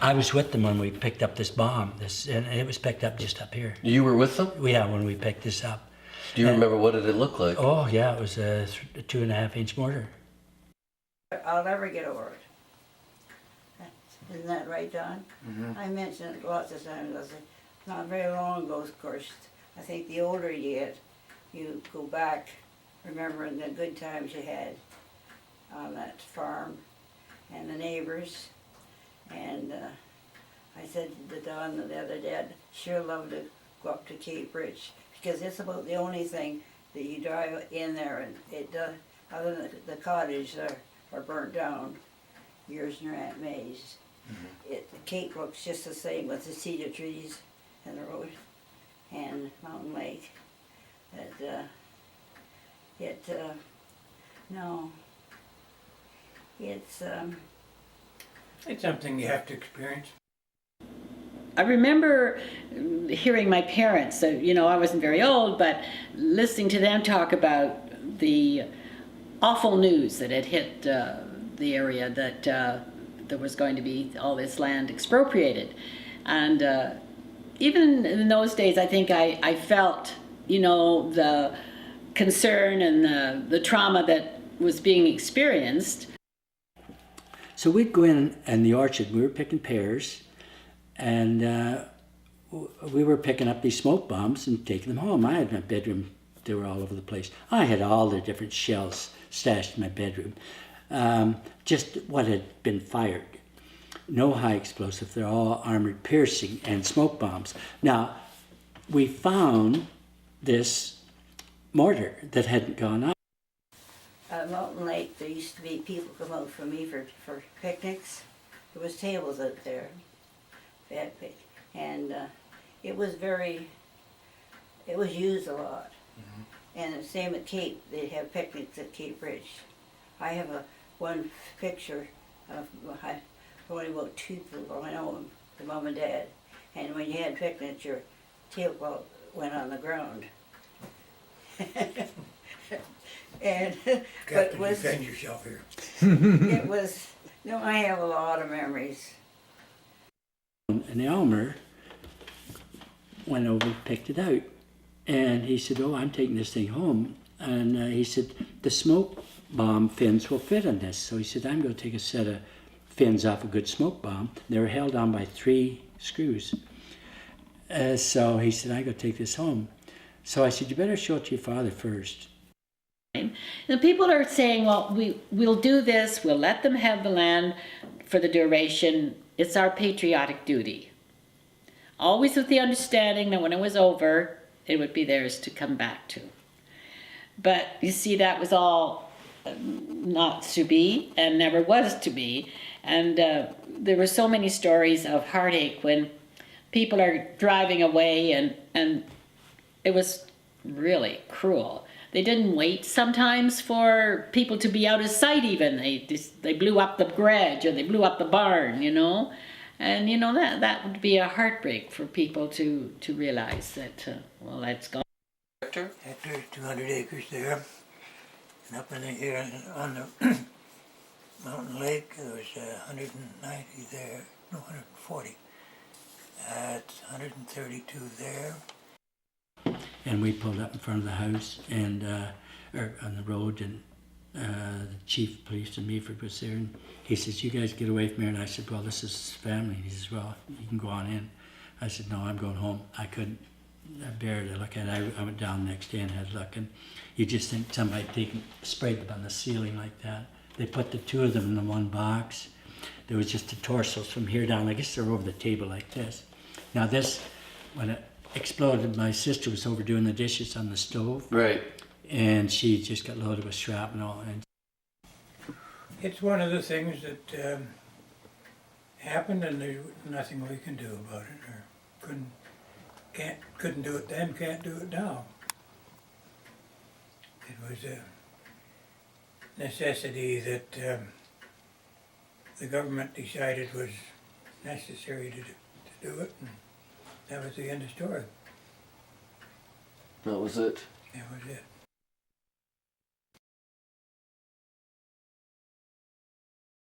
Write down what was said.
I was with them when we picked up this bomb, and it was picked up just up here. You were with them? Yeah, when we picked this up. Do you remember what did it look like? Oh yeah, it was a 2.5-inch mortar. I'll never get over it. Isn't that right, Don? Mm-hmm. I mentioned it lots of times. I said, not very long ago, of course. I think the older you get, you go back remembering the good times you had on that farm and the neighbors. And I said to Don the other day, I'd sure love to go up to Cape Rich, because it's about the only thing that you drive in there, and it does, other than the cottage are burnt down, yours and your Aunt May's. Mm-hmm. The Cape looks just the same with the cedar trees and the road and Mountain Lake. No, it's It's something you have to experience. I remember hearing my parents, you know, I wasn't very old, but listening to them talk about the awful news that had hit the area, that there was going to be all this land expropriated. And even in those days, I think I felt, you know, the concern and the trauma that was being experienced. So we'd go in the orchard, we were picking pears, and we were picking up these smoke bombs and taking them home. I had my bedroom, they were all over the place. I had all the different shells stashed in my bedroom. Just what had been fired. No high explosive, they're all armored piercing and smoke bombs. Now, we found this mortar that hadn't gone up. At Mountain Lake, there used to be people come out from Meaford for picnics. There was tables out there, and it was used a lot. Mm-hmm. And the same at Cape, they'd have picnics at Cape Ridge. I have one picture of only about 2 people I know them, the mom and dad. And when you had picnics, your tablecloth went on the ground. And Got to defend yourself here. it was, no, I have a lot of memories. And Elmer went over, picked it out, and he said, "Oh, I'm taking this thing home." And he said, "The smoke bomb fins will fit in this." So he said, "I'm going to take a set of fins off a good smoke bomb." They were held on by 3 screws. So he said, "I'm going to take this home." So I said, "You better show it to your father first." The people are saying, well, we'll do this, we'll let them have the land for the duration. It's our patriotic duty. Always with the understanding that when it was over, it would be theirs to come back to. But you see, that was all not to be and never was to be. And there were so many stories of heartache when people are driving away, and it was really cruel. They didn't wait sometimes for people to be out of sight even. They blew up the garage or they blew up the barn, you know. And, you know, that would be a heartbreak for people to realize that, well, that's gone. There's 200 acres there. And up in here on the Mountain Lake, there was 190 there, no, 140. It's 132 there. And we pulled up in front of the house, and or on the road, and the chief of police in Meaford was there, and he says, "You guys get away from here." And I said, "Well, this is family." And he says, "Well, you can go on in." I said, "No, I'm going home. I couldn't bear to look at it." I went down the next day and had a look, and you just think somebody sprayed them on the ceiling like that. They put the 2 of them in the one box. There was just the torsos from here down. I guess they're over the table like this. Now this, when it exploded, my sister was over doing the dishes on the stove. Right. And she just got loaded with shrapnel. And It's one of the things that happened, and there's nothing we can do about it, or couldn't do it then, can't do it now. It was a necessity that the government decided was necessary to do it, and that was the end of the story. That was it. That was it.